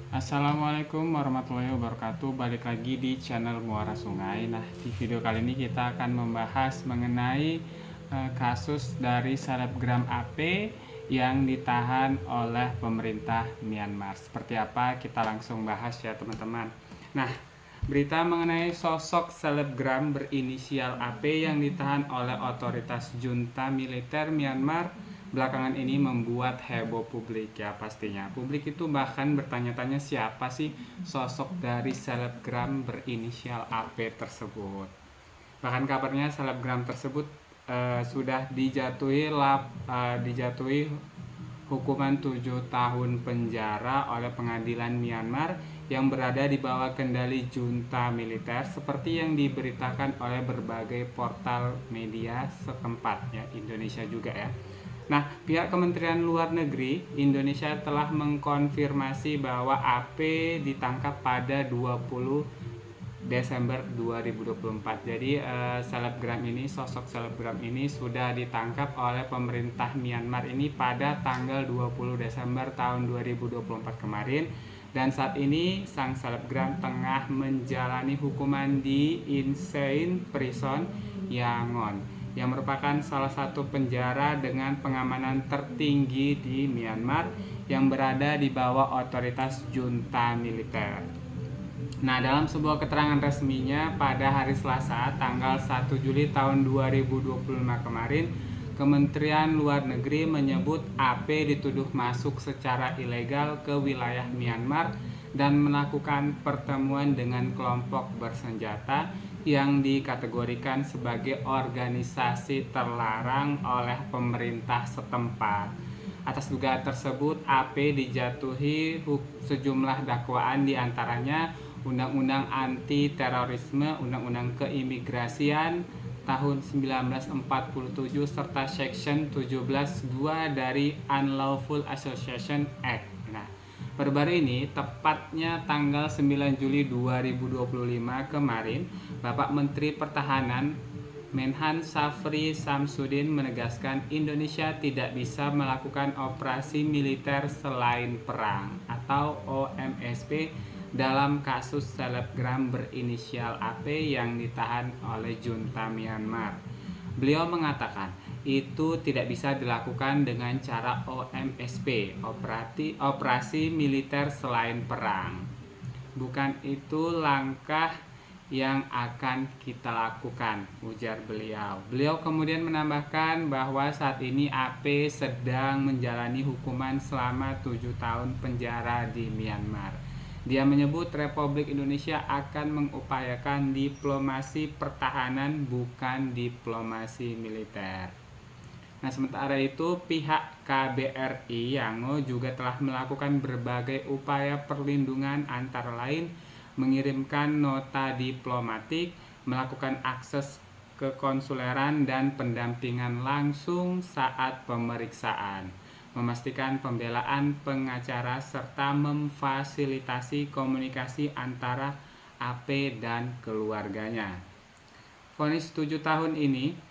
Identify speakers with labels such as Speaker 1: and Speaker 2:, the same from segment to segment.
Speaker 1: Assalamualaikum warahmatullahi wabarakatuh. Balik lagi di channel Muara Sungai. Nah, di video kali ini kita akan membahas mengenai kasus dari selebgram AP yang ditahan oleh pemerintah Myanmar. Seperti apa? Kita langsung bahas ya, teman-teman. Nah, berita mengenai sosok selebgram berinisial AP yang ditahan oleh otoritas junta militer Myanmar belakangan ini membuat heboh publik ya. Pastinya publik itu bahkan bertanya-tanya siapa sih sosok dari selebgram berinisial AP tersebut. Bahkan kabarnya selebgram tersebut sudah dijatuhi hukuman 7 tahun penjara oleh pengadilan Myanmar yang berada di bawah kendali junta militer seperti yang diberitakan oleh berbagai portal media setempat ya, Indonesia juga ya. Nah, pihak Kementerian Luar Negeri Indonesia telah mengkonfirmasi bahwa AP ditangkap pada 20 Desember 2024. Jadi sosok selebgram ini sudah ditangkap oleh pemerintah Myanmar ini pada tanggal 20 Desember tahun 2024 kemarin. Dan saat ini sang selebgram tengah menjalani hukuman di Insein Prison Yangon, yang merupakan salah satu penjara dengan pengamanan tertinggi di Myanmar yang berada di bawah otoritas junta militer. Nah, dalam sebuah keterangan resminya pada hari Selasa tanggal 1 Juli tahun 2025 kemarin, Kementerian Luar Negeri menyebut AP dituduh masuk secara ilegal ke wilayah Myanmar dan melakukan pertemuan dengan kelompok bersenjata yang dikategorikan sebagai organisasi terlarang oleh pemerintah setempat. Atas dugaan tersebut, AP dijatuhi sejumlah dakwaan, diantaranya Undang-Undang Anti Terorisme, Undang-Undang Keimigrasian tahun 1947 serta Section 17(2) dari Unlawful Association Act. Nah, baru-baru ini tepatnya tanggal 9 Juli 2025 kemarin, Bapak Menteri Pertahanan Menhan Syafri Samsudin menegaskan Indonesia tidak bisa melakukan operasi militer selain perang atau OMSP dalam kasus selebgram berinisial AP yang ditahan oleh junta Myanmar. Beliau mengatakan itu tidak bisa dilakukan dengan cara OMSP, operasi militer selain perang. Bukan itu langkah yang akan kita lakukan, ujar beliau. Beliau kemudian menambahkan bahwa saat ini AP sedang menjalani hukuman selama 7 tahun penjara di Myanmar. Dia menyebut Republik Indonesia akan mengupayakan diplomasi pertahanan, bukan diplomasi militer. Nah, sementara itu pihak KBRI Yangon juga telah melakukan berbagai upaya perlindungan, antara lain mengirimkan nota diplomatik, melakukan akses kekonsuleran dan pendampingan langsung saat pemeriksaan, memastikan pembelaan pengacara serta memfasilitasi komunikasi antara AP dan keluarganya. Vonis 7 tahun ini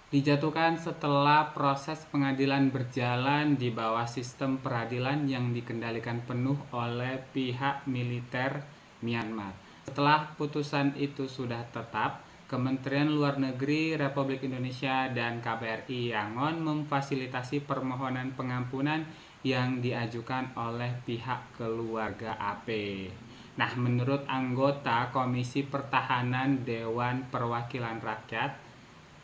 Speaker 1: dijatuhkan setelah proses pengadilan berjalan di bawah sistem peradilan yang dikendalikan penuh oleh pihak militer Myanmar. Setelah putusan itu sudah tetap, Kementerian Luar Negeri Republik Indonesia dan KBRI Yangon memfasilitasi permohonan pengampunan yang diajukan oleh pihak keluarga AP. Nah, menurut anggota Komisi Pertahanan Dewan Perwakilan Rakyat,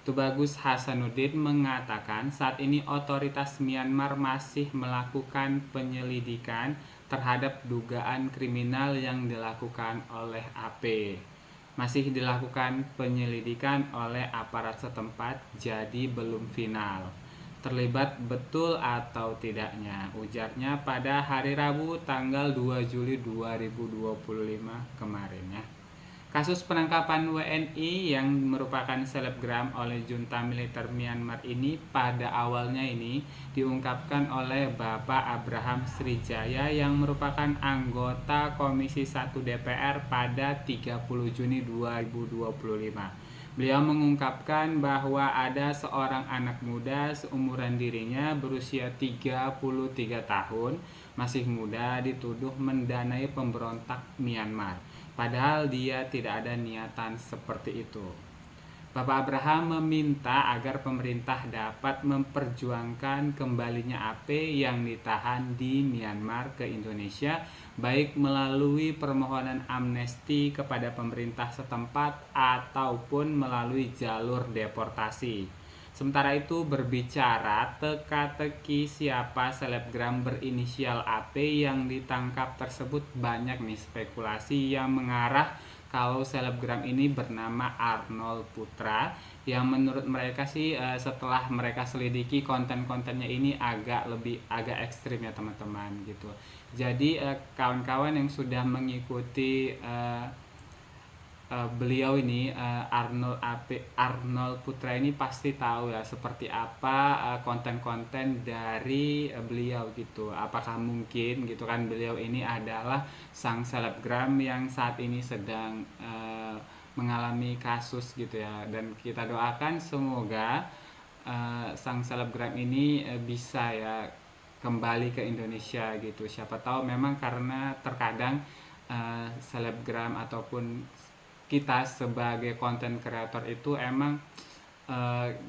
Speaker 1: Tubagus Hasanuddin mengatakan saat ini otoritas Myanmar masih melakukan penyelidikan terhadap dugaan kriminal yang dilakukan oleh AP. Masih dilakukan penyelidikan oleh aparat setempat, jadi belum final. Terlibat betul atau tidaknya, ujarnya pada hari Rabu tanggal 2 Juli 2025 kemarin ya. Kasus penangkapan WNI yang merupakan selebgram oleh junta militer Myanmar ini pada awalnya ini diungkapkan oleh Bapak Abraham Srijaya yang merupakan anggota Komisi 1 DPR pada 30 Juni 2025. Beliau mengungkapkan bahwa ada seorang anak muda seumuran dirinya berusia 33 tahun masih muda dituduh mendanai pemberontak Myanmar. Padahal dia tidak ada niatan seperti itu. Bapak Abraham meminta agar pemerintah dapat memperjuangkan kembalinya AP yang ditahan di Myanmar ke Indonesia, baik melalui permohonan amnesti kepada pemerintah setempat ataupun melalui jalur deportasi. Sementara itu, berbicara teka-teki siapa selebgram berinisial AP yang ditangkap tersebut, banyak nih spekulasi yang mengarah kalau selebgram ini bernama Arnold Putra, yang menurut mereka sih setelah mereka selidiki konten-kontennya ini agak ekstrim ya teman-teman gitu. Jadi kawan-kawan yang sudah mengikuti beliau ini Arnold Putra ini pasti tahu ya seperti apa konten-konten dari beliau gitu. Apakah mungkin gitu kan beliau ini adalah sang selebgram yang saat ini sedang mengalami kasus gitu ya, dan kita doakan semoga sang selebgram ini bisa ya kembali ke Indonesia gitu. Siapa tahu memang karena terkadang selebgram ataupun kita sebagai konten kreator itu emang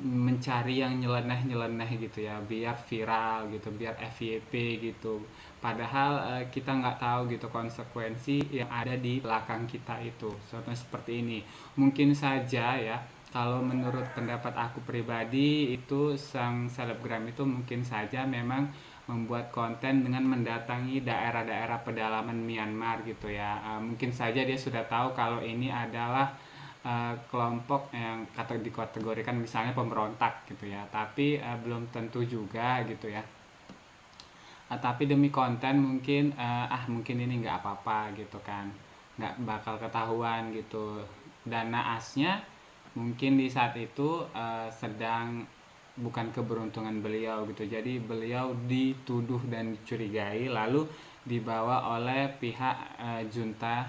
Speaker 1: mencari yang nyeleneh gitu ya, biar viral gitu, biar FYP gitu. Padahal kita nggak tahu gitu konsekuensi yang ada di belakang kita itu. Contohnya seperti ini. Mungkin saja ya, kalau menurut pendapat aku pribadi itu sang selebgram itu mungkin saja memang membuat konten dengan mendatangi daerah-daerah pedalaman Myanmar gitu ya. Mungkin saja dia sudah tahu kalau ini adalah kelompok yang dikategorikan misalnya pemberontak gitu ya, tapi belum tentu juga gitu ya. Tapi demi konten mungkin mungkin ini nggak apa-apa gitu kan, nggak bakal ketahuan gitu. Dan naasnya mungkin di saat itu sedang bukan keberuntungan beliau gitu. Jadi beliau dituduh dan dicurigai lalu dibawa oleh pihak junta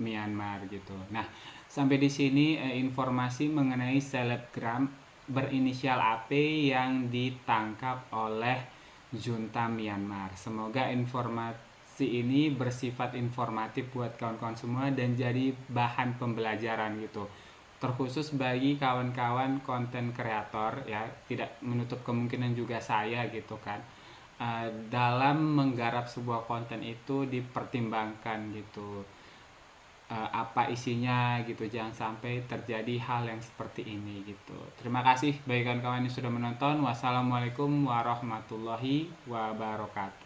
Speaker 1: Myanmar gitu. Nah, sampai di sini informasi mengenai selebgram berinisial AP yang ditangkap oleh junta Myanmar. Semoga informasi ini bersifat informatif buat kawan-kawan semua dan jadi bahan pembelajaran gitu, terkhusus bagi kawan-kawan konten kreator ya, tidak menutup kemungkinan juga saya gitu kan. Dalam menggarap sebuah konten itu dipertimbangkan gitu apa isinya gitu, jangan sampai terjadi hal yang seperti ini gitu. Terima kasih bagi kawan-kawan yang sudah menonton. Wassalamualaikum warahmatullahi wabarakatuh.